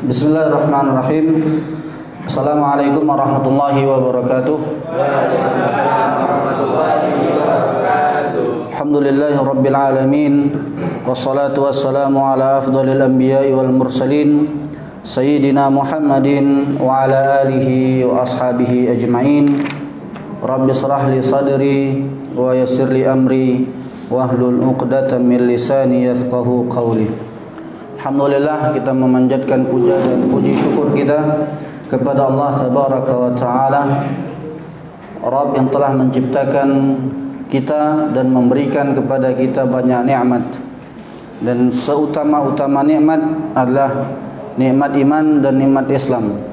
Bismillahirrahmanirrahim. Assalamualaikum warahmatullahi wabarakatuh. Alhamdulillahi rabbil alamin. Wassalatu wassalamu ala afdalil anbiya'i wal mursalin Sayyidina Muhammadin wa ala alihi wa ashabihi ajma'in. Rabbi shrah li sadri wa yassir li amri wahlul 'uqdatam min lisani yafqahu qawli. Alhamdulillah, kita memanjatkan puja dan puji syukur kita kepada Allah Tabaraka wa Ta'ala, Rabb yang telah menciptakan kita dan memberikan kepada kita banyak nikmat. Dan seutama-utama nikmat adalah nikmat iman dan nikmat Islam.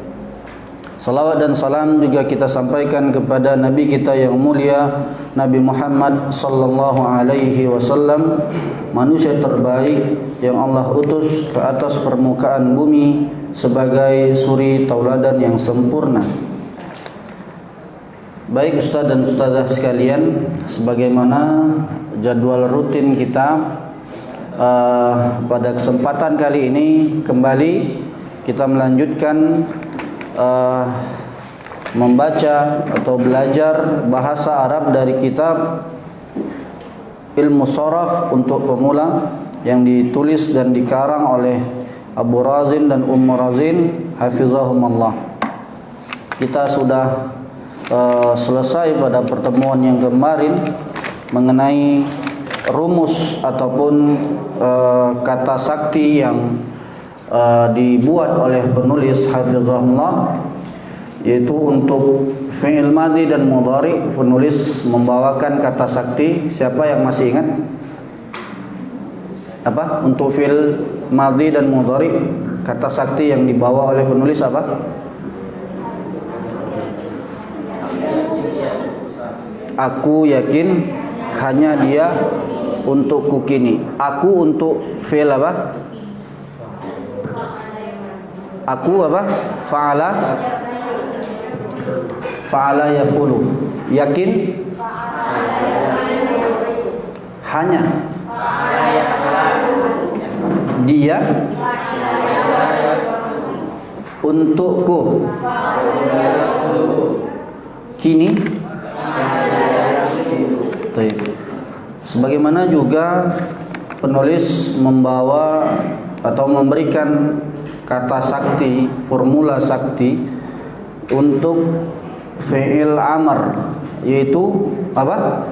Salawat dan salam juga kita sampaikan kepada Nabi kita yang mulia, Nabi Muhammad sallallahu alaihi wasallam, manusia terbaik yang Allah utus ke atas permukaan bumi sebagai suri tauladan yang sempurna. Baik Ustaz dan Ustazah sekalian, sebagaimana jadwal rutin kita, pada kesempatan kali ini kembali kita melanjutkan membaca atau belajar bahasa Arab dari kitab Ilmu Sharaf untuk pemula yang ditulis dan dikarang oleh Abu Razin dan Ummu Razin hafizahumallah. Kita sudah selesai pada pertemuan yang kemarin mengenai rumus ataupun kata sakti yang dibuat oleh penulis hafizahullah, yaitu untuk fi'il madhi dan mudhari penulis membawakan kata sakti. Siapa yang masih ingat? Apa? Untuk fi'il madhi dan mudhari kata sakti yang dibawa oleh penulis apa? Aku yakin hanya dia untuk kukini. Aku untuk fi'il apa? Aku apa? Fa'ala yafulu. Yakin? Hanya dia untukku. Kini. Sebagaimana juga penulis membawa atau memberikan kata sakti, formula sakti untuk fi'il amr, yaitu apa?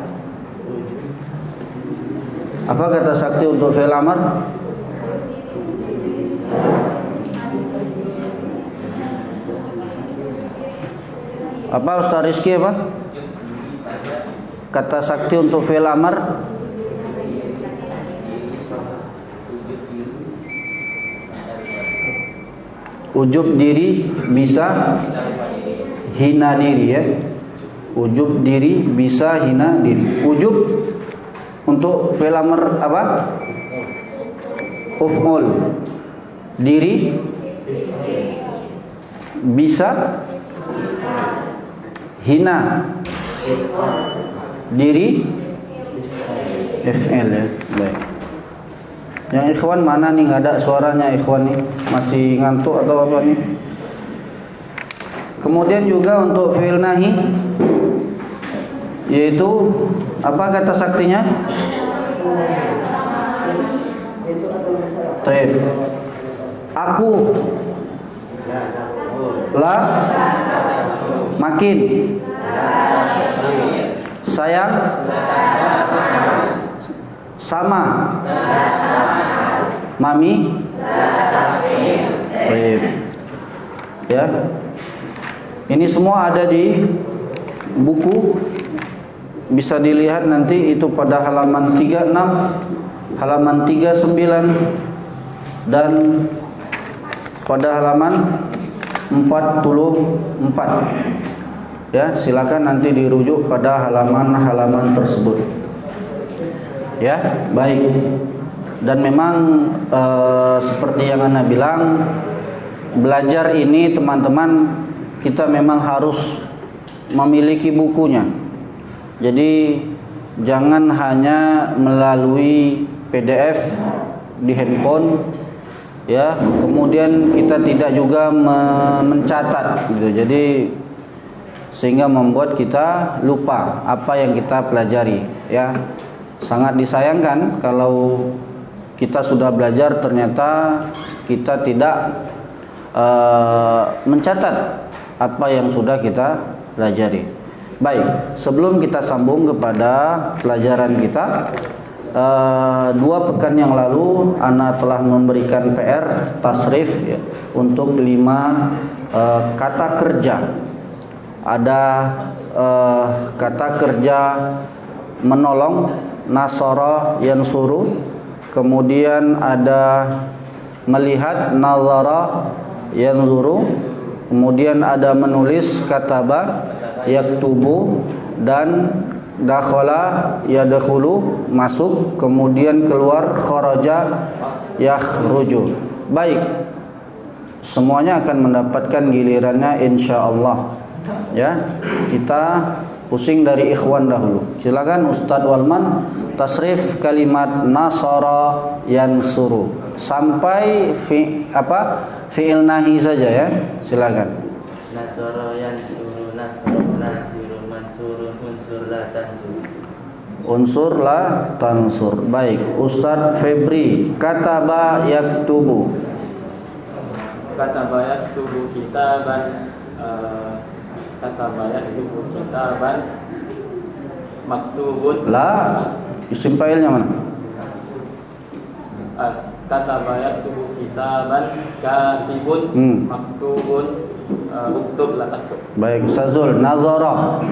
Apa kata sakti untuk fi'il amr? Apa Ustaz Rizky apa? Kata sakti untuk fi'il amr? Ujub diri bisa hina diri, ya. Ujub diri bisa hina diri. Ujub untuk fi'il amr apa? Uf'ul. Diri bisa hina diri FL, ya. Baik. Yang ikhwan mana nih, nggak ada suaranya ikhwan nih, masih ngantuk atau apa nih? Kemudian juga untuk fi'il nahi, yaitu apa kata saktinya? Taib. Aku lah makin sayang sama mami. Baik. Ya. Ini semua ada di buku. Bisa dilihat nanti itu pada halaman 36, halaman 39 dan pada halaman 44. Ya, silakan nanti dirujuk pada halaman-halaman tersebut. Ya, baik. Dan memang seperti yang Anda bilang, belajar ini teman-teman, kita memang harus memiliki bukunya. Jadi jangan hanya melalui PDF di handphone ya. Kemudian kita tidak juga mencatat gitu. Jadi sehingga membuat kita lupa apa yang kita pelajari, ya. Sangat disayangkan kalau kita sudah belajar ternyata kita tidak mencatat apa yang sudah kita pelajari. Baik, sebelum kita sambung kepada pelajaran kita, 2 pekan yang lalu Ana telah memberikan PR tasrif ya, untuk 5 kata kerja. Ada kata kerja menolong, nasara yansuru, kemudian ada melihat, nazara yanzuru, kemudian ada menulis, kataba yaktubu, dan dakhala yadkhulu, masuk, kemudian keluar, kharaja yakhruju. Baik, semuanya akan mendapatkan gilirannya insyaallah. Ya, kita pusing dari ikhwan dahulu. Silakan Ustadz Walman tasrif kalimat nasara yansuru sampai fi'il nahi saja ya. Silakan. Nasara yansuru, nasrun, nasirun, mansurun, unsur la tansur. Unsur la tansur. Baik, Ustadz Febri, kataba yaktubu. Kataba yaktubu kitaban, kataba yaktubu kitaban, maktubun. La, isim fa'ilnya mana? Kataba yaktubu kitaban, katibun, maktubun, uktub la taktub. Baik, Ustazul, nazara.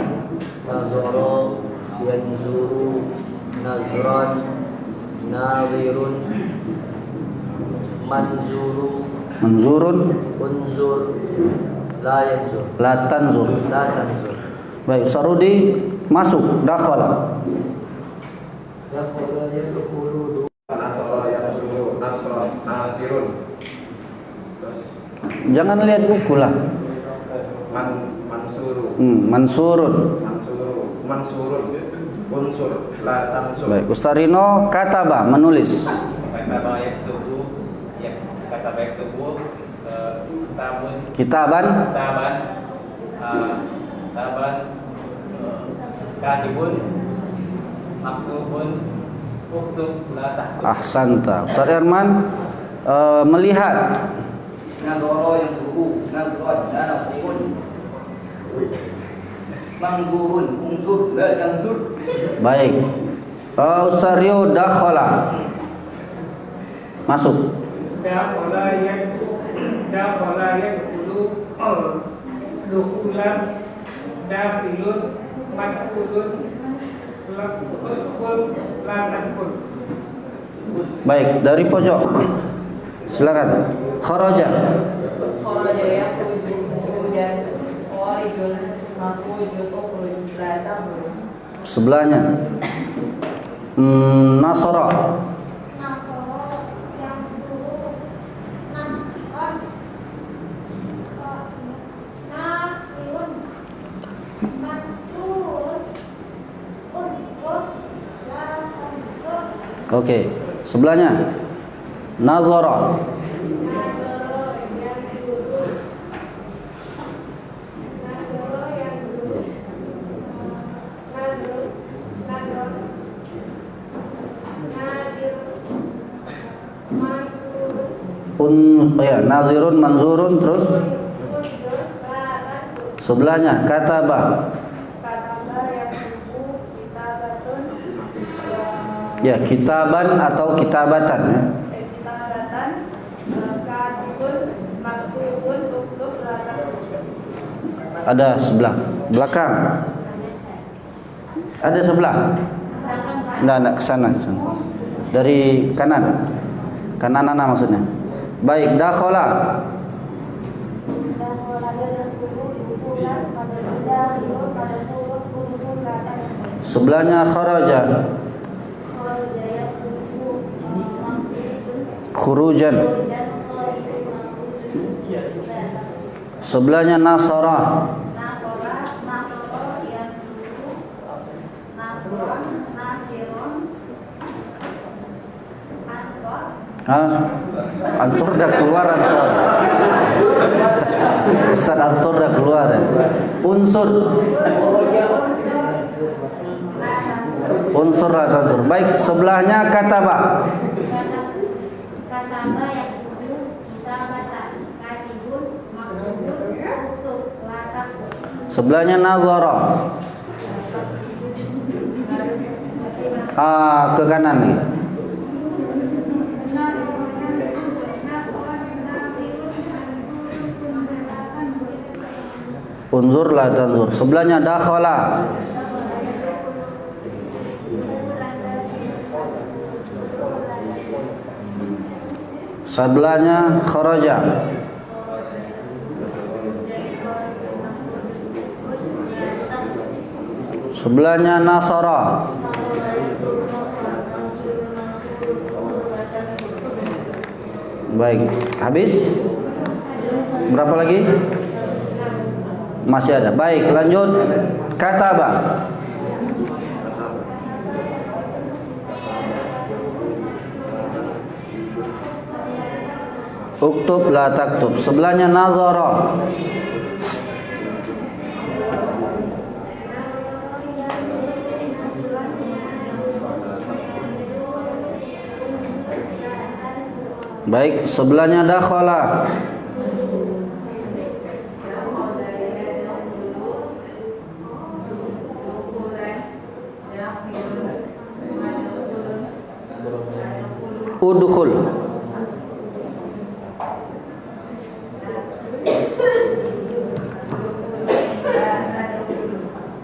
Nazara yanzuru, nazran, nazirun, manzuru, Manzurun, unzur, la yanzur, la tanzur. la tanzur. Baik, Sarudi masuk, dakhala. Nasara yansuru, nasron, nasirun. Jangan lihat buku lah. Mansuru, Mansurun. mansurun, unsur, la tansur. Baik, Ustarino kataba, menulis. Kataba yaktubu, kataba yaktubu, kitabun, Kitaban, kitaban, katibun, maktubun, uktub la taktub. ahsanta. Ustaz Herman melihat. Nazara yang buku, nazrat, nasirun, manzurun, unsur, la tansur. Baik. Ustaz Rio dakhala. Masuk. Dakhala yadkhulu, dukhulan, dakhilun, madkhulun, khul, la tadkhul. Baik, dari pojok. Silakan. Kharaja. Kharaja yakhruju khurujan, kharijun, makhrujun, ukhruj, la takhruj. Sebelahnya. Nasara. Oke, sebelahnya nazara. Nazirun, manzurun, terus sebelahnya kataba. Ya, kitaban atau kitabatan ya. Kitabatan, katibun, maktubun, uktub, la taktub. Ada sebelah belakang. Ada sebelah. Enggak ke sana, ke sana. Dari kanan. Kanan Ana maksudnya. Baik, dakhala. Sebelahnya kharaja. Khurujan. Sebelahnya nasara. Ansur dah keluar Ansur. Ustaz Ansur dah keluar. Unsur. Unsur la tansur. Baik, sebelahnya kataba. Kataba yang tujuh kitabatan katibun maktubun kutub latak. Sebelahnya nazara. Ke kanan nih. Unzur la tanzur. Sebelahnya dakhala. Sebelahnya kharaja. Sebelahnya nasara. Baik, habis? Berapa lagi? Masih ada. Baik, lanjut. Kataba. Uktub la taktub. Sebelahnya nazara. Baik, sebelahnya dakhala. Udkhul.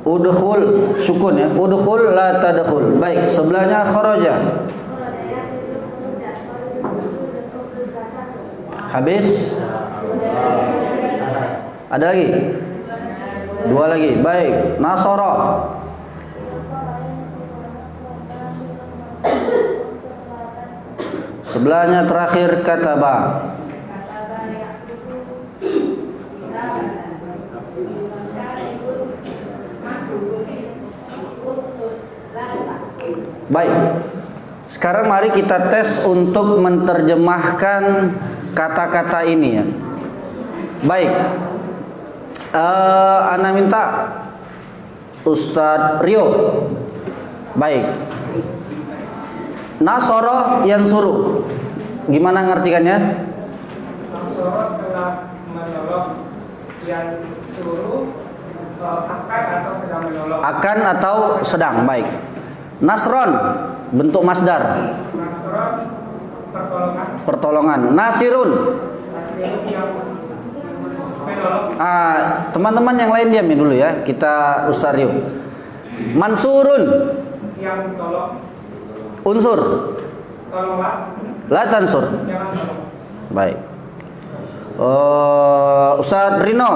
Udkhul, sukun ya. Udkhul la tadkhul. Baik, sebelahnya kharaja. Habis? Ada lagi? Dua lagi. Baik, nasara. Sebelahnya terakhir kataba. Baik. Sekarang mari kita tes untuk menerjemahkan kata-kata ini ya. Baik. Ana minta Ustadz Rio. Baik. Nasoro yang suruh. Gimana ngartikannya? Nasoro telah menolong, yang suruh akan atau sedang menolong. Akan atau sedang. Baik. Nasron bentuk masdar. Nasron pertolongan. Pertolongan. Nasirun. Nasirun yang menolong. Teman-teman yang lain diamin dulu ya. Kita Ustaz Rio. Mansurun. Yang tolong. Unsur. Tolonglah. La tansur. Jangan tolong. Baik. Ustaz Rino.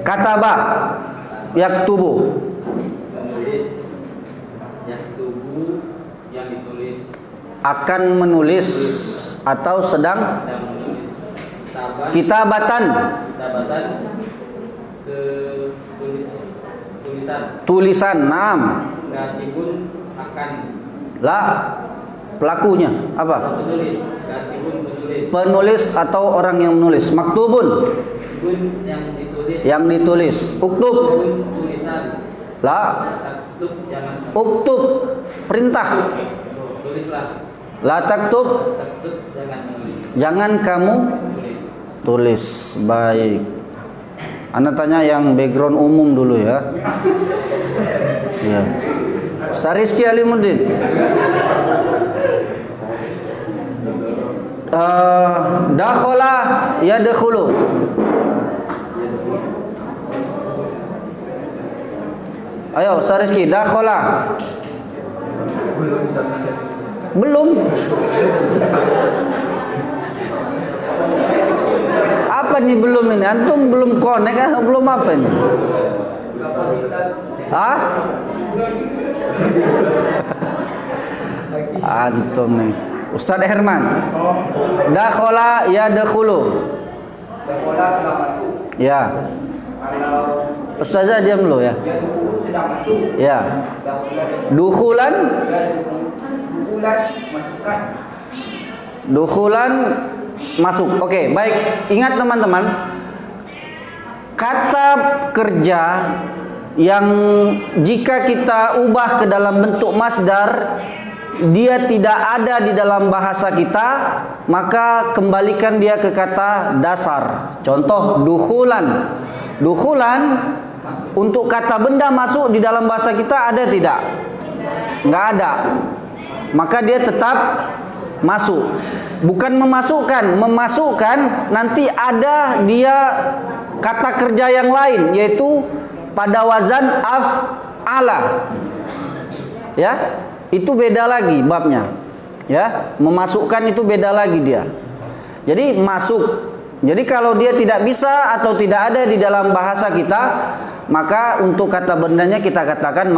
Kataba. Yaktubu. Menulis. Yaktubu yang ditulis. Akan menulis atau sedang Dan menulis. Taban. kitabatan. Kitabatan. Tulisan. Tulisan. Naam. Katibun akan. La pelakunya apa? Penulis. Katibun penulis. Penulis atau orang yang menulis. Maktubun. Bun yang ditulis. Yang ditulis. Uktub. Bun tulisan. La Taktub jangan. uktub. Perintah. Tulislah. La taktub. Taktub jangan menulis. Jangan kamu tulis. Baik. Anda tanya yang background umum dulu ya. Ya. Ustaz Rizky Alimuddin. Dakhala yadkhulu. Ayo Ustaz Rizky, dakhala. Belum. Apa nih belum ini? Antum belum connect kan? Belum apa ini? Hah? Antum nih. Ustaz Herman. Dakhala yadkhulu. Dakhala telah masuk. Ya. Kalau Ustazah diam dulu ya. dia dulu sedang masuk. Ya. Dakhala Dukhulan dia dukulan masukkan. Dukhulan masuk. Oke, baik. Ingat teman-teman, kata kerja yang jika kita ubah ke dalam bentuk masdar, dia tidak ada di dalam bahasa kita, maka kembalikan dia ke kata dasar. Contoh dukhulan. Dukhulan untuk kata benda masuk di dalam bahasa kita ada tidak? Nggak ada. Maka dia tetap masuk. Bukan memasukkan. Memasukkan nanti ada dia kata kerja yang lain, yaitu pada wazan af'ala. Ya, itu beda lagi babnya. Ya, memasukkan itu beda lagi dia. Jadi masuk. Jadi kalau dia tidak bisa atau tidak ada di dalam bahasa kita, maka untuk kata bendanya kita katakan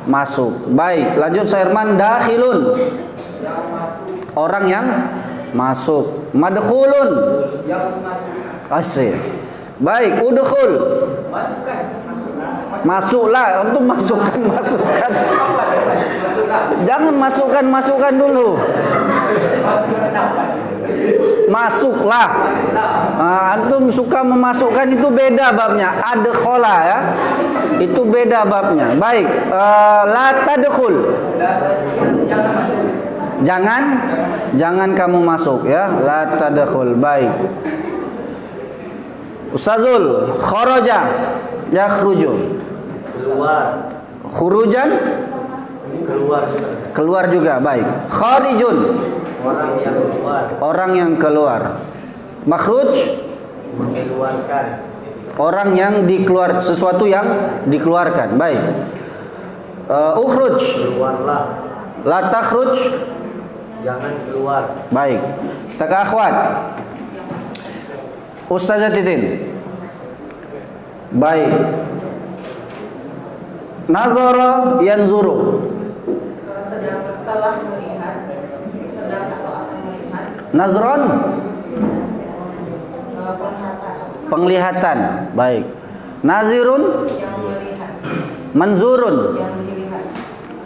masuk. Baik, lanjut Sairman. Dakhilun, orang yang masuk. Madkhulun, asik. Baik, udkhul, masuklah. Untuk masukkan. Jangan masukkan dulu. Masuklah. Antum suka memasukkan itu beda babnya. Adkhala ya. Itu beda babnya. Baik, la tadkhul. Jangan kamu masuk ya. La tadkhul. Baik. Ustazul, kharaja yakhruju. Keluar. Khurujan, keluar juga. Baik. Kharijun, orang yang keluar. Makhruj, mengeluarkan. orang yang dikeluar, sesuatu yang dikeluarkan. Baik. Ukhruj, Keluarlah. la takhruj, Jangan keluar. baik. Tak akhwat. Ustazah Titin. Baik. Nazara yanzuru. Sedang telah melihat, sedang atau akan melihat. Nazron, Penglihatan penglihatan. Baik. Nazirun, yang melihat, manzurun. yang dilihat,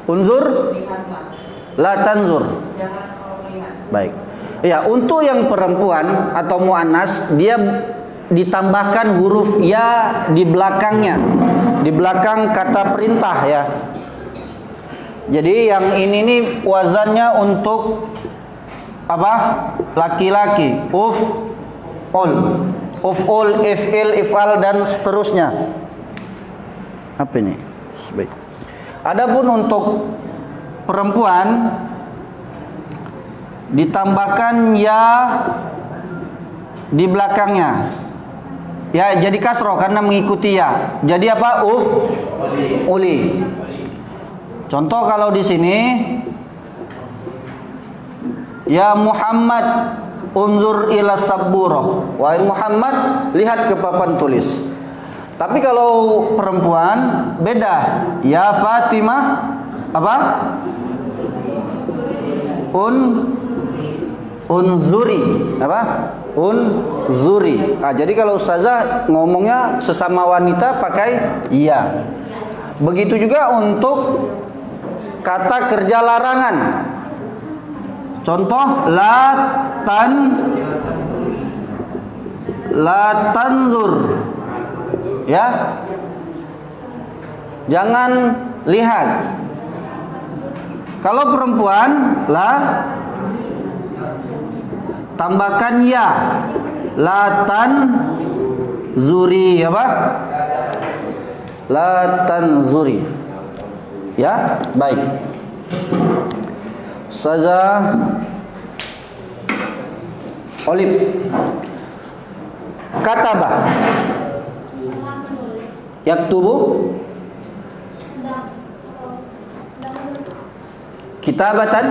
Unzur, lihatlah, la tanzur. jangan kau melihat. Baik. Ya, untuk yang perempuan atau muannas, dia ditambahkan huruf ya di belakangnya, di belakang kata perintah ya. Jadi yang ini nih wazannya untuk apa? Laki-laki. Uf'ul, if'il, if'al dan seterusnya. Apa ini? Baik. Adapun untuk perempuan ditambahkan ya di belakangnya. Ya, jadi kasroh karena mengikuti ya. Jadi apa? Uli. Contoh kalau di sini, ya Muhammad, unzur ila sabburah. Wahai Muhammad, lihat ke papan tulis. Tapi kalau perempuan beda. Ya Fatimah, apa? Unzuri, apa? Unzuri. Nah, jadi kalau ustazah ngomongnya sesama wanita pakai iya. Begitu juga untuk kata kerja larangan. Contoh la tanzur. Ya. Jangan lihat. Kalau perempuan la tambahkan ya. La tanzuri, apa? La tanzuri. Ya, baik. Ustazah Olip. Kataba. Yaktubu. Kitabatan.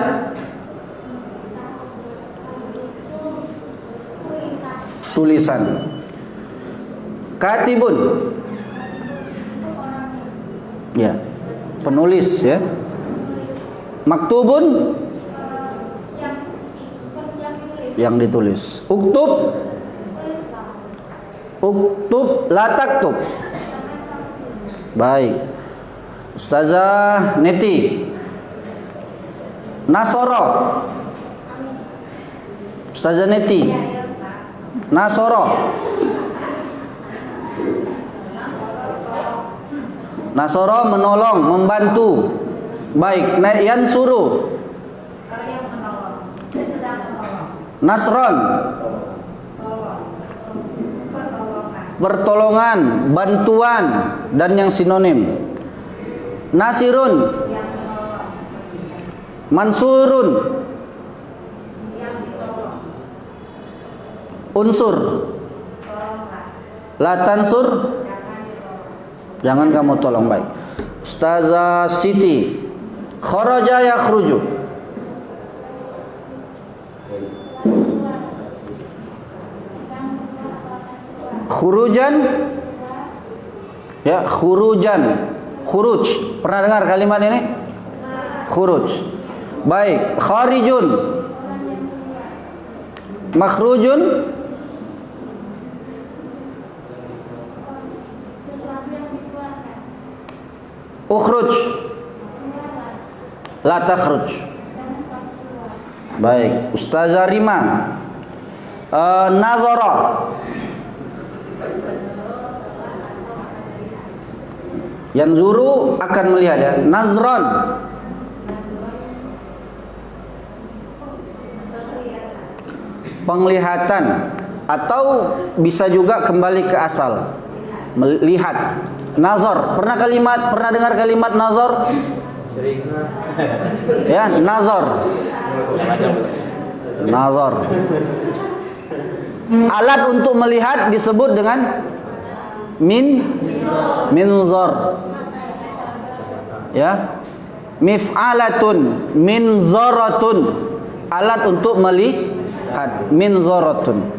Tulisan. Katibun. Ya, penulis ya. Maktubun, yang ditulis. Uktub, la taktub. Baik. Ustazah Neti. Nasoro. Ustazah Neti. Ya, ya Ustaz. Nasoro. Nasoro menolong, membantu. Baik, yansuru. Yang menolong. Sedang menolong. Nasron. Tolong. Pertolongan. Pertolongan, bantuan, dan yang sinonim. Nasirun. Yang menolong. Mansurun. Yang ditolong. Unsur. Tolonglah. La tansur. Jangan ditolong. Jangan kamu tolong. Baik. Ustazah Siti. Kharaja yakhruju. Khurujan. Ya, khurujan. Khuruj. Pernah dengar kalimat ini? Khuruj. Baik, kharijun. Makhrujun. Ukhruj. La takhruj. Baik, Ustazah Rima. Nazara. Yanzuru akan melihat ya. Nazron. Penglihatan, atau bisa juga kembali ke asal, melihat. Nazar. Pernah dengar kalimat nazar? Sering. Ya, nazar. Nazar. Alat untuk melihat disebut dengan minzar. Ya. Mif'alatun, minzaratun. Alat untuk melihat, minzaratun.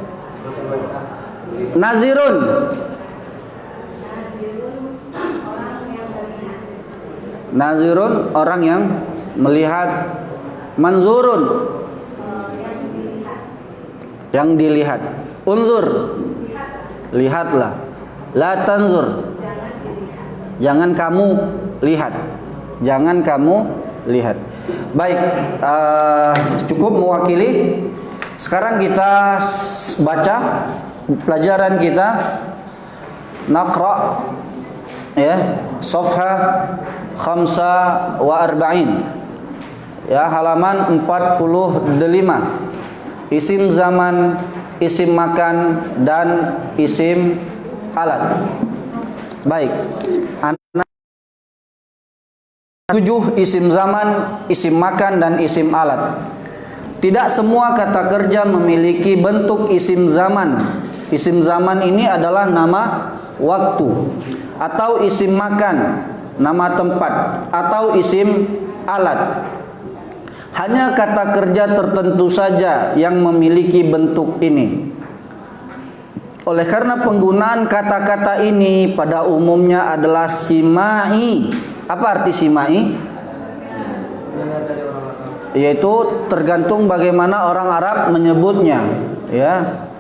Nazirun. Nazirun, orang yang melihat. Manzurun, yang dilihat. Unzur, lihatlah. La tanzur, jangan kamu lihat. Jangan kamu lihat. Baik, cukup mewakili. Sekarang kita baca pelajaran kita. Naqra ya, safha 45. Ya, halaman 45. Isim zaman, isim makan, dan isim alat. Baik. 7 isim zaman, isim makan, dan isim alat. Tidak semua kata kerja memiliki bentuk isim zaman. Isim zaman ini adalah nama waktu, atau isim makan, nama tempat, atau isim alat. Hanya kata kerja tertentu saja yang memiliki bentuk ini. Oleh karena penggunaan kata-kata ini pada umumnya adalah simai. Apa arti simai? Yaitu tergantung bagaimana orang Arab menyebutnya, ya.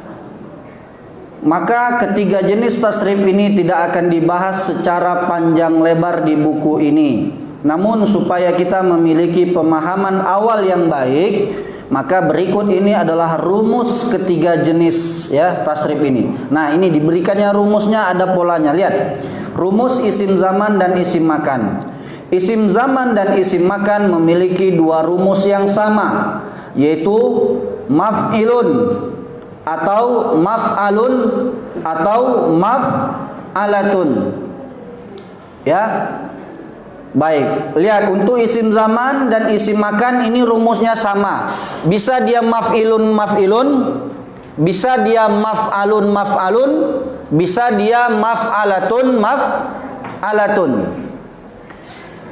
Maka ketiga jenis tasrif ini tidak akan dibahas secara panjang lebar di buku ini. Namun supaya kita memiliki pemahaman awal yang baik, maka berikut ini adalah rumus ketiga jenis ya tasrif ini. Nah, ini diberikannya rumusnya, ada polanya. Lihat. Rumus isim zaman dan isim makan. Isim zaman dan isim makan memiliki dua rumus yang sama, yaitu maf'ilun atau maf'alun atau maf'alatun. Ya. Baik, lihat untuk isim zaman dan isim makan ini rumusnya sama. Bisa dia maf'ilun maf'ilun, bisa dia maf'alun maf'alun, bisa dia maf'alatun maf'alatun.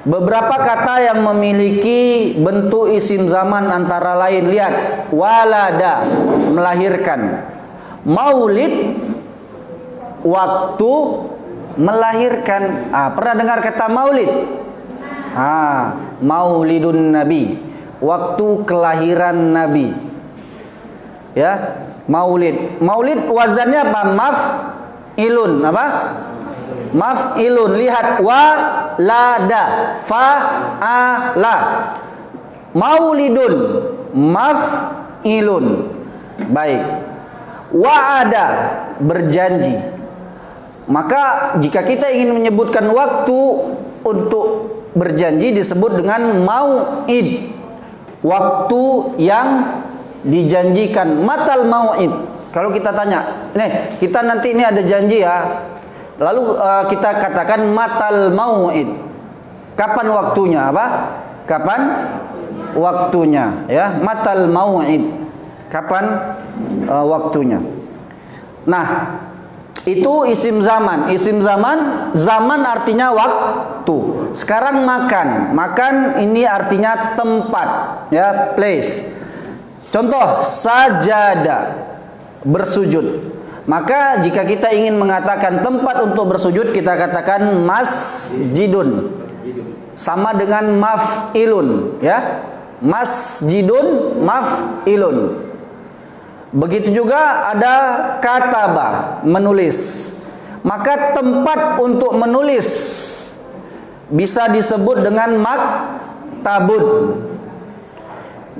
Beberapa kata yang memiliki bentuk isim zaman antara lain, lihat, walada, melahirkan, maulid, waktu melahirkan. Pernah dengar kata maulid? Maulidun Nabi, waktu kelahiran Nabi. Ya, maulid. Maulid wazannya apa? Maf'ilun. Apa? Maf'ilun. Lihat, walada, fa'ala. Maulidun, maf'ilun. Baik. Wa'ada, berjanji. Maka jika kita ingin menyebutkan waktu untuk berjanji disebut dengan mau'id. Waktu yang dijanjikan. Matal mau'id. Kalau kita tanya, nih kita nanti ini ada janji ya. Lalu kita katakan matal mau'id. Kapan waktunya? Apa? Kapan waktunya? Ya, matal mau'id. Kapan waktunya? Nah, itu isim zaman. Isim zaman, zaman artinya waktu. Sekarang makan. Makan ini artinya tempat, ya, place. Contoh, sajada, bersujud. Maka jika kita ingin mengatakan tempat untuk bersujud, kita katakan masjidun. Sama dengan maf'ilun, ya. Masjidun, maf'ilun. Begitu juga ada kataba, menulis. Maka tempat untuk menulis bisa disebut dengan maktabun.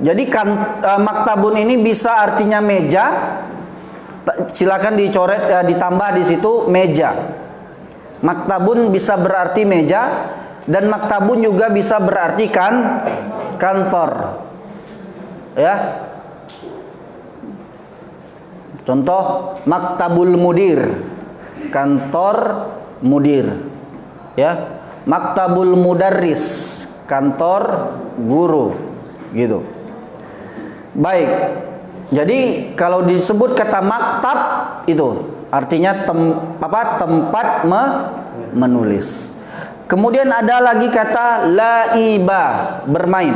Jadi maktabun ini bisa artinya meja. Silakan dicoret, ditambah di situ meja. Maktabun bisa berarti meja, dan maktabun juga bisa berarti kantor. Ya. Contoh maktabul mudir, kantor mudir. Ya. Maktabul mudarris, kantor guru, gitu. Baik. Jadi kalau disebut kata maktab itu artinya tempat menulis. Kemudian ada lagi kata laiba, bermain.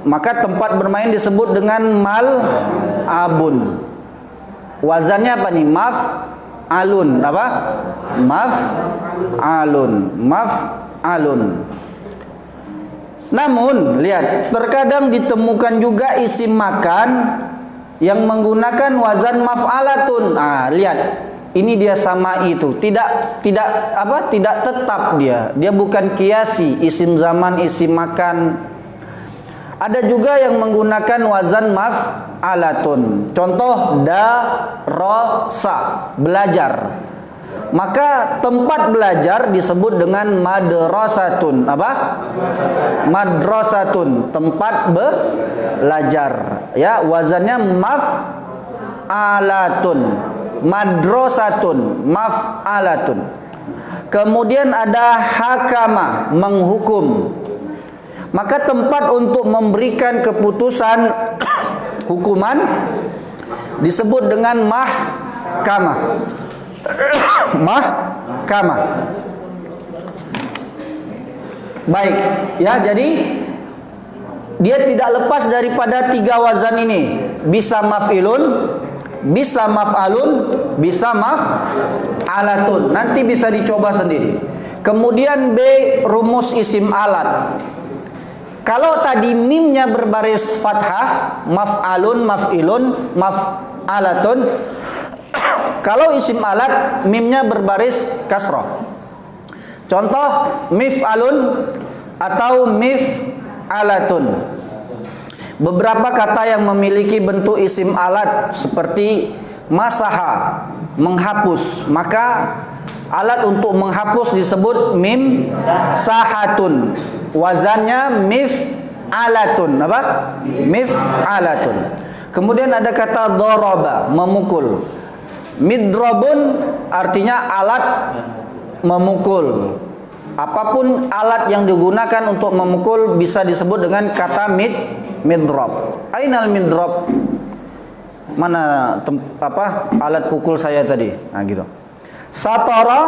Maka tempat bermain disebut dengan mal'abun. Wazannya apa nih? Maf'alun. Apa? Maf'alun. Namun, lihat, terkadang ditemukan juga isim makan yang menggunakan wazan maf'alatun. Lihat, ini dia sama itu. Tidak tetap dia. Dia bukan kiasi, isim zaman, isim makan. Ada juga yang menggunakan wazan maf'alatun. Contoh darasa, belajar. Maka tempat belajar disebut dengan madrasatun. Apa? Madrasatun, tempat belajar. Ya, wazannya maf'alatun. Madrasatun, maf'alatun. Kemudian ada hakama, menghukum. Maka tempat untuk memberikan keputusan hukuman disebut dengan mahkamah. Mahkamah. Baik, ya, jadi dia tidak lepas daripada tiga wazan ini. Bisa maf'ilun, bisa maf'alun, bisa maf'alatun. Nanti bisa dicoba sendiri. Kemudian B, rumus isim alat. Kalau tadi mimnya berbaris fathah, maf'alun, maf'ilun, maf'alatun. Kalau isim alat, mimnya berbaris kasrah. Contoh mif'alun atau mif'alatun. Beberapa kata yang memiliki bentuk isim alat seperti masaha, menghapus. Maka alat untuk menghapus disebut mim sahatun. Wazannya mif'alatun. Apa? Mif'alatun. Kemudian ada kata doroba, memukul. Midrabun artinya alat memukul. Apapun alat yang digunakan untuk memukul bisa disebut dengan kata midrab. Ainal midrab? Mana alat pukul saya tadi? Nah, gitu. Satara,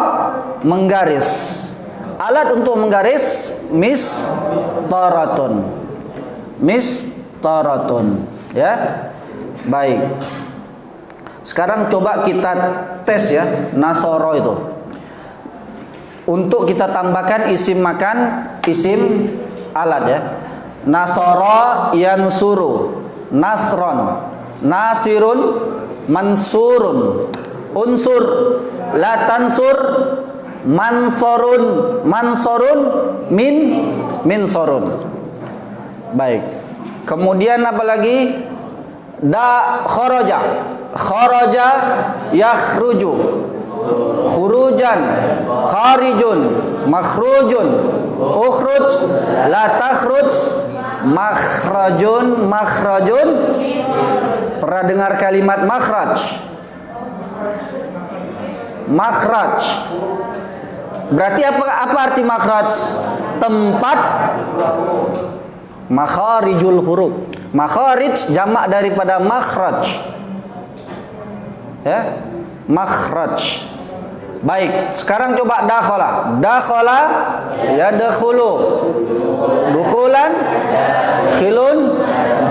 menggaris. Alat untuk menggaris mistaratun. Mistaratun, ya. Baik. Sekarang coba kita tes ya, nasoro itu. Untuk kita tambahkan isim makan, isim alat ya. Nasoro yansuru, nasron, nasirun, mansurun, unsur, la tansur, mansorun, mansorun, minsorun. Baik. Kemudian apa lagi? kharaja. Kharaja yakhruju. Khurujan, kharijun, makhrujun, ukhruj, la takhruj, makhrajun, makhrajun. Pernah dengar kalimat makhraj? Makhraj. Berarti apa arti makhraj? Tempat makharijul huruf. Makharij jamak daripada makhraj. Ya, makhraj. Baik, sekarang coba dakhala. Dakhala yadkhulu. Dukhulan, khilun,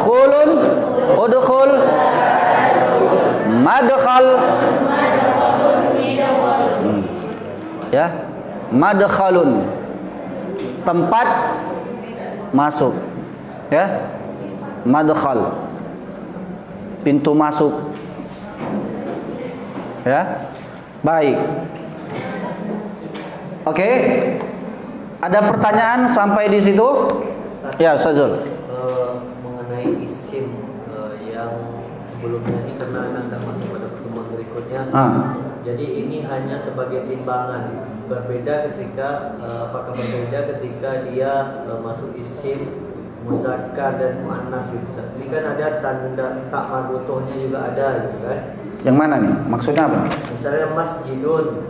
khulun, udkhul, madkhal. Ya, madkhalun. Tempat masuk. Ya. Madkhal. Pintu masuk. Ya. Baik. Oke. Ada pertanyaan sampai di situ? Ya, Ustaz Zul. Mengenai isim yang sebelumnya ini karena nanti masuk pada pertemuan berikutnya. Jadi ini hanya sebagai timbangan. Berbeda ketika apakah berbeda ketika dia masuk isim muzakkar dan muannas gitu. Ini kan ada tanda tak marbutohnya juga ada gitu kan. Yang mana nih? Maksudnya apa? Misalnya masjidun,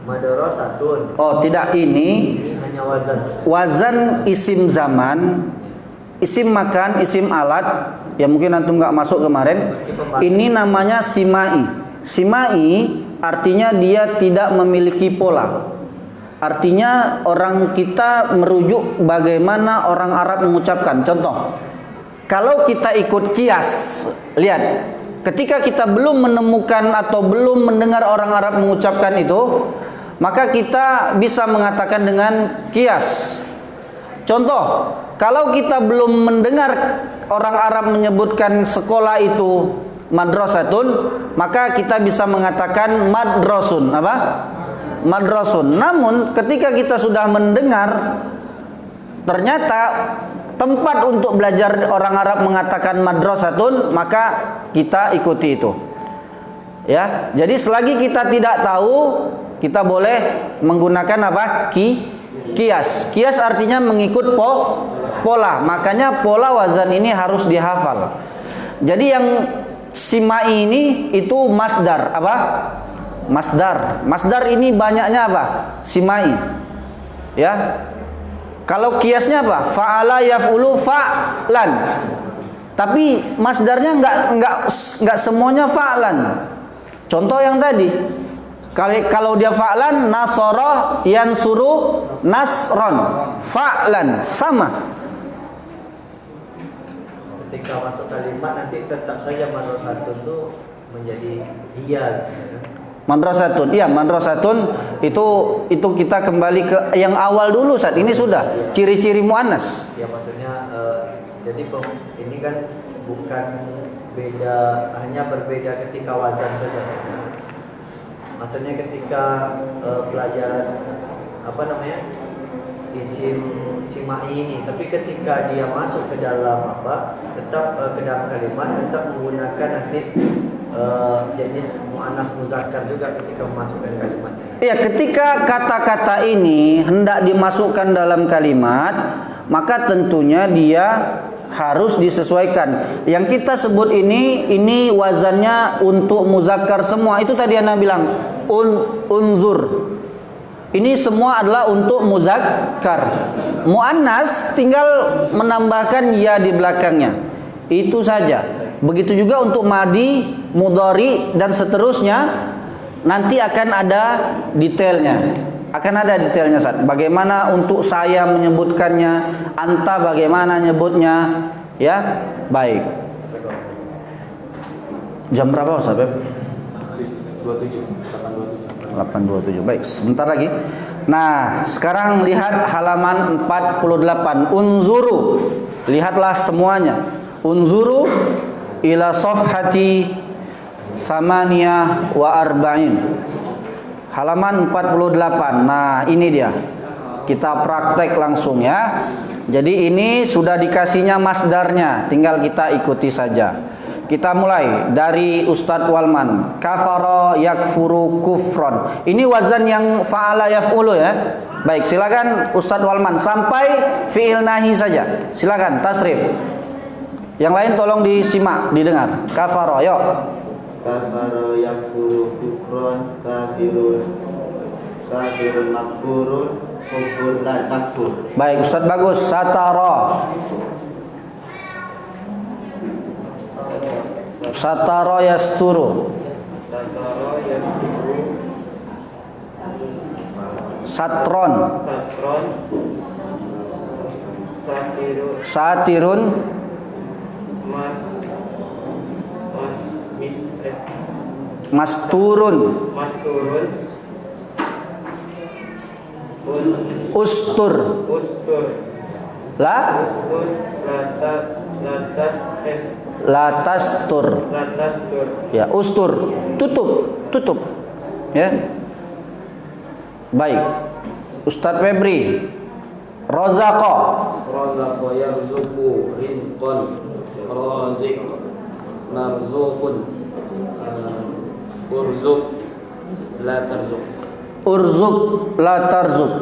madrasatun. Oh, tidak, ini hanya wazan. Wazan isim zaman, isim makan, isim alat yang mungkin antum nggak masuk kemarin. Ini namanya simai. Simai artinya dia tidak memiliki pola. Artinya orang kita merujuk bagaimana orang Arab mengucapkan. Contoh, kalau kita ikut kias, lihat. Ketika kita belum menemukan atau belum mendengar orang Arab mengucapkan itu, maka kita bisa mengatakan dengan kias. Contoh, kalau kita belum mendengar orang Arab menyebutkan sekolah itu madrasatun, maka kita bisa mengatakan madrasun. Apa? Madrasun. Namun ketika kita sudah mendengar, ternyata tempat untuk belajar orang Arab mengatakan madrasatun, maka kita ikuti itu. Ya, jadi selagi kita tidak tahu, kita boleh menggunakan apa? Kias. Kias artinya mengikut pola. Makanya pola wazan ini harus dihafal. Jadi yang simai ini itu masdar. Apa? Masdar. Masdar ini banyaknya apa? Simai. Ya. Kalau kiasnya apa? Fa'ala yaf'ulu fa'lan. Tapi masdarnya enggak semuanya fa'lan. Contoh yang tadi. Kalau dia fa'lan, nasara yansuru nasron. Fa'lan sama. Ketika masuk kalimat nanti tetap saja madrasatun itu menjadi iya. Madrasatun, iya madrasatun itu kita kembali ke yang awal dulu saat ini sudah ciri-ciri muannas. Ya maksudnya jadi ini kan bukan beda, hanya berbeda ketika wazan saja. Maksudnya ketika pelajaran apa namanya isim simai ini, tapi ketika dia masuk ke dalam apa tetap ke dalam kalimat tetap menggunakan nanti jenis muannas muzakkar juga ketika memasukkan kalimatnya. Iya, ketika kata-kata ini hendak dimasukkan dalam kalimat, maka tentunya dia harus disesuaikan. Yang kita sebut ini wazannya untuk muzakkar semua. Itu tadi Ana bilang unzur. Ini semua adalah untuk muzakkar. Muannas tinggal menambahkan ya di belakangnya. Itu saja. Begitu juga untuk madi, mudhari dan seterusnya, nanti akan ada detailnya. Akan ada detailnya, Ustaz. Bagaimana untuk saya menyebutkannya, anta bagaimana nyebutnya, ya? Baik. Jam berapa, Ustaz? 8.27. Baik, sebentar lagi. Nah, sekarang lihat halaman 48. Unzuru. Lihatlah semuanya. Unzuru ila safhati samaniyah wa arba'in. Halaman 48. Nah, ini dia. Kita praktek langsung ya. Jadi ini sudah dikasihnya masdarnya, tinggal kita ikuti saja. Kita mulai dari Ustadz Walman. Kafara yakfuru kufron. Ini wazan yang fa'ala yaf'ulu ya. Baik, silakan Ustadz Walman sampai fi'il nahi saja. Silakan tasrif. Yang lain tolong disimak, didengar. Kafara, yuk. Kafaro yakfuru kufron kafirun makfurun kufur la takfur. Baik, Ustadz bagus. Satara. Satara yasturu. Sataro yakfuru Satron. satron Satirun. mas mis Masturun. masturun Ustur. ustur La latastur. latastur Ya, ustur. Tutup. Ya. Baik. Ustadz Febri. Rozaqo. Razaqa yarzuqu rizqan raziq marzuqun urzuq la tarzuq. Urzuk la tarzuk.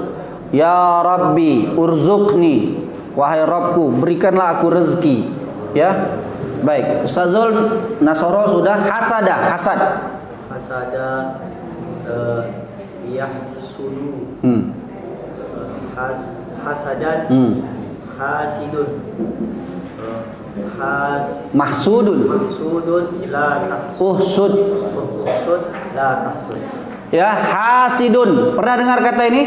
Ya Rabbi urzukni. Wahai Rabbku, berikanlah aku rezeki. Ya. Baik, Ustazul Nasoro sudah hasad. Hasada yahsulu. Hasadan hasidun Mahsudun. la tahsud Uhsud. la tahsud. Ya, hasidun. Pernah dengar kata ini?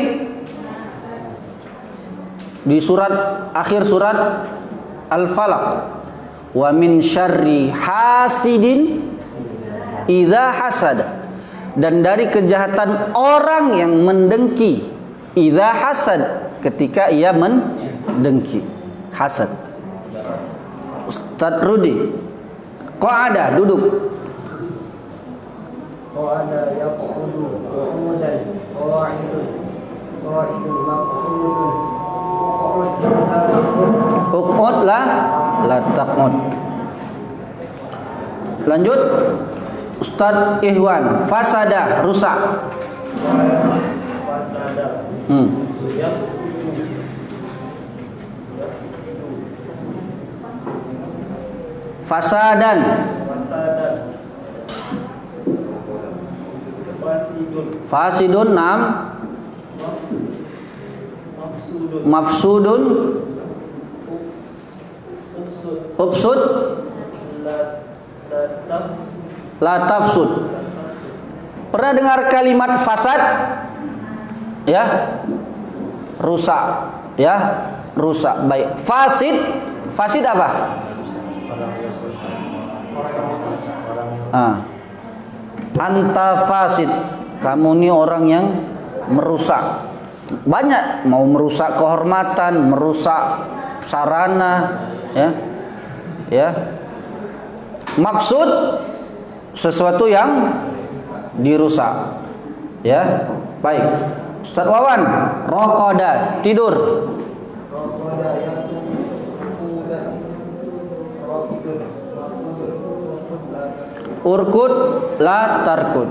Di akhir surat Al-Falaq. Wa min syarri hasidin idza hasad. Dan dari kejahatan orang yang mendengki. Idza hasad, ketika ia mendengki. Hasad. Ustaz Rudi. Qa'ada, duduk. Qa'ada yaqudu qu'udan qa'idun maq'udun Uqud la taqud. Lanjut Ustaz Ihwan. Fasada, rusak. Fasadan. Fasidun, nam. Mafsudun. Upsud. La tafsud. Pernah dengar kalimat fasad? Ya. Rusak. Ya. Rusak. Baik. Fasid apa? Anta fasid. Kamu ini orang yang merusak. Banyak, mau merusak kehormatan, merusak sarana, ya. Maksud sesuatu yang dirusak. Ya. Baik. Ustaz Wawan, raqada, tidur. Urkud la tarkud.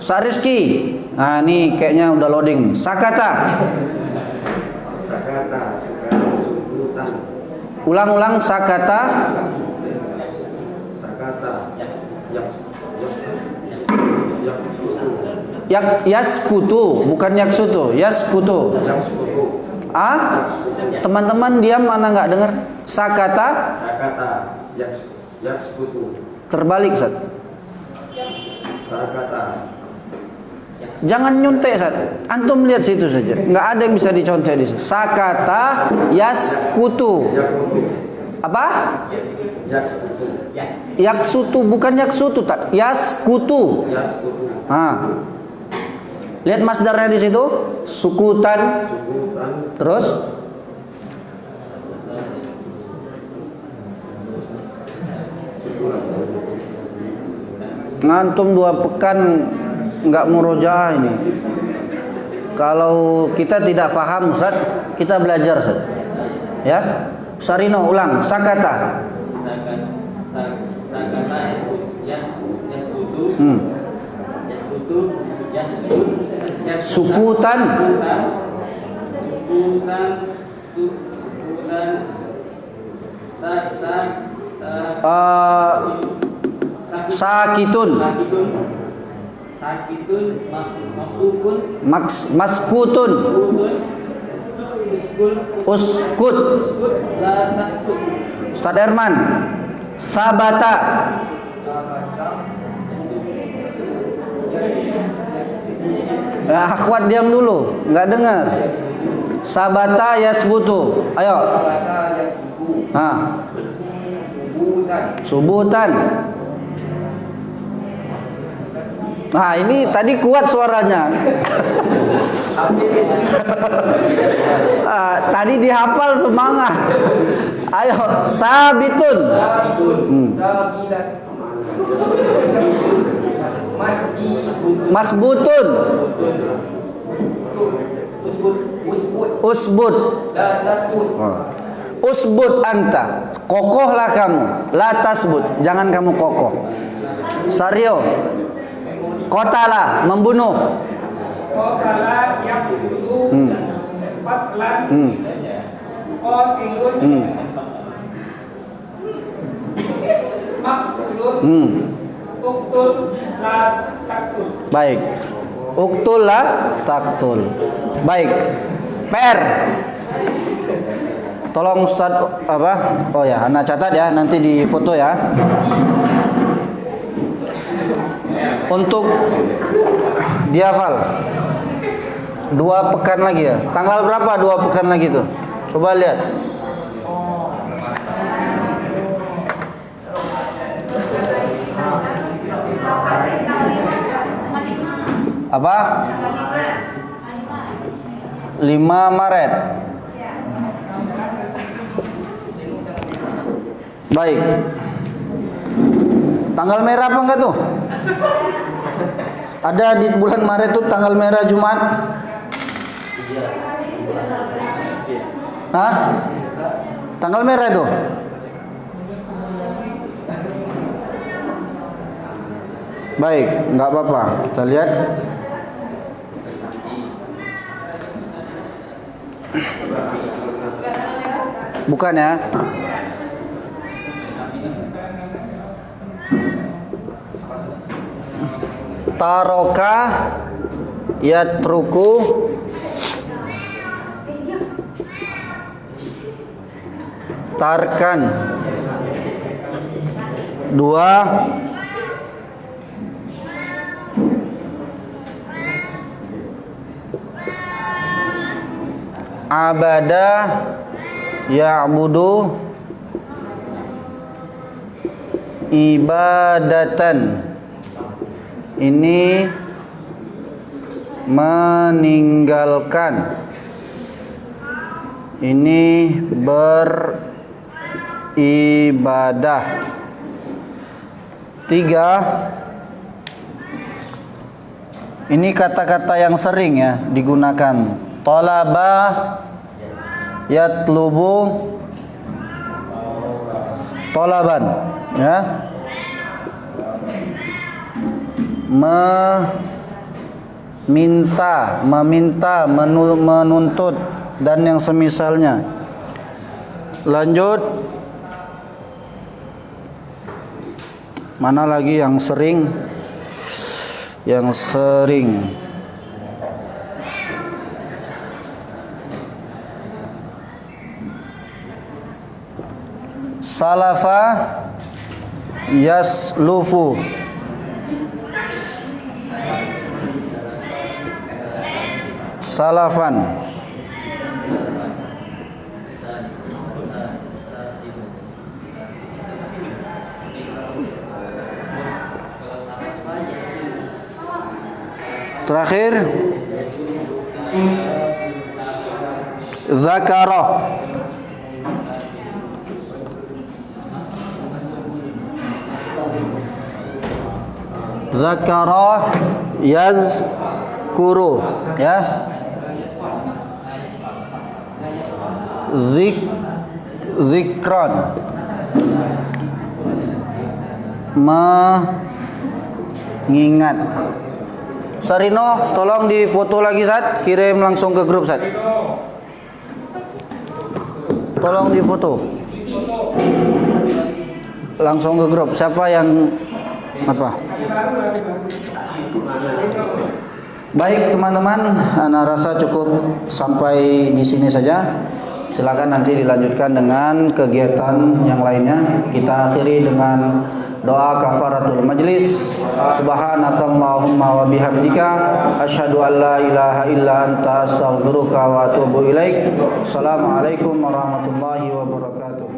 Sariski. Nah, ini kayaknya udah loading nih. Sakata. Ulang-ulang sakata. Yaskutu, bukan yaksutu. Yaskutu. Teman-teman diam, mana nggak dengar? Sakata. Yakskutu. Terbalik, Ustaz. Sakata. Jangan nyontek, Ustaz. Antum lihat situ saja. Nggak ada yang bisa dicontek di situ. Sakata yaskutu. Apa? Yakskutu. Yaksutu, bukan yaksutu, tak. Yaskutu. Lihat masdarnya di situ. Sukutan. Terus ngantum 2 pekan nggak murojaah ini. Kalau kita tidak paham, Ustaz, kita belajar, Ustaz. Ya. Sarino ulang. Sakata. Sakata Sukutan. Sakitun. Maskutun. Uskut. Ustaz Erman. Sabata. Nah, akhwat diam dulu, nggak dengar. Sabata yasbutu. Ayo. Subutan. Nah, ini tadi kuat suaranya. Tadi dihafal semangat. Ayo, sabitun. Masbutun. Usbut. Usbut anta. Kokohlah kamu. La tasbut. Jangan kamu kokoh. Sario. Qatala, membunuh. Qatala yang bunuh. Qatlan. Qatilun. Maqtulun. Uktul la taktul. Baik. Uktul la taktul. Baik. PR. Tolong Ustaz apa? Oh ya, Anda catat ya, nanti di foto ya. Untuk dihafal 2 pekan lagi ya. Tanggal berapa 2 pekan lagi tuh? Coba lihat. Apa? 5 Maret. Baik. Tanggal merah apa enggak tuh? Ada di bulan Maret tuh tanggal merah Jumat? Hah? Tanggal merah itu? Baik, enggak apa-apa. Kita lihat. Bukan ya? Taroka yatruku tarkan 2 abada ya'budu ibadatan. Ini meninggalkan. Ini beribadah. 3. Ini kata-kata yang sering ya digunakan. Talaba yatlubu talaban ya. Meminta, menuntut dan yang semisalnya. Lanjut. Mana lagi yang sering? Yang sering. Salafa yaslufu. Salafan. Terakhir zakara. Zakara yazkuru ya. Zikran Ngingat. Sarino, tolong difoto lagi Sat, kirim langsung ke grup Sat. Tolong difoto. Langsung ke grup. Siapa yang apa? Baik teman-teman, ana rasa cukup sampai di sini saja. Silakan nanti dilanjutkan dengan kegiatan yang lainnya. Kita akhiri dengan doa kafaratul majlis. Subhanakallahumma wa bihamdika asyhadu an la ilaha illa anta astaghfiruka wa atubu ilaik. Assalamualaikum warahmatullahi wabarakatuh.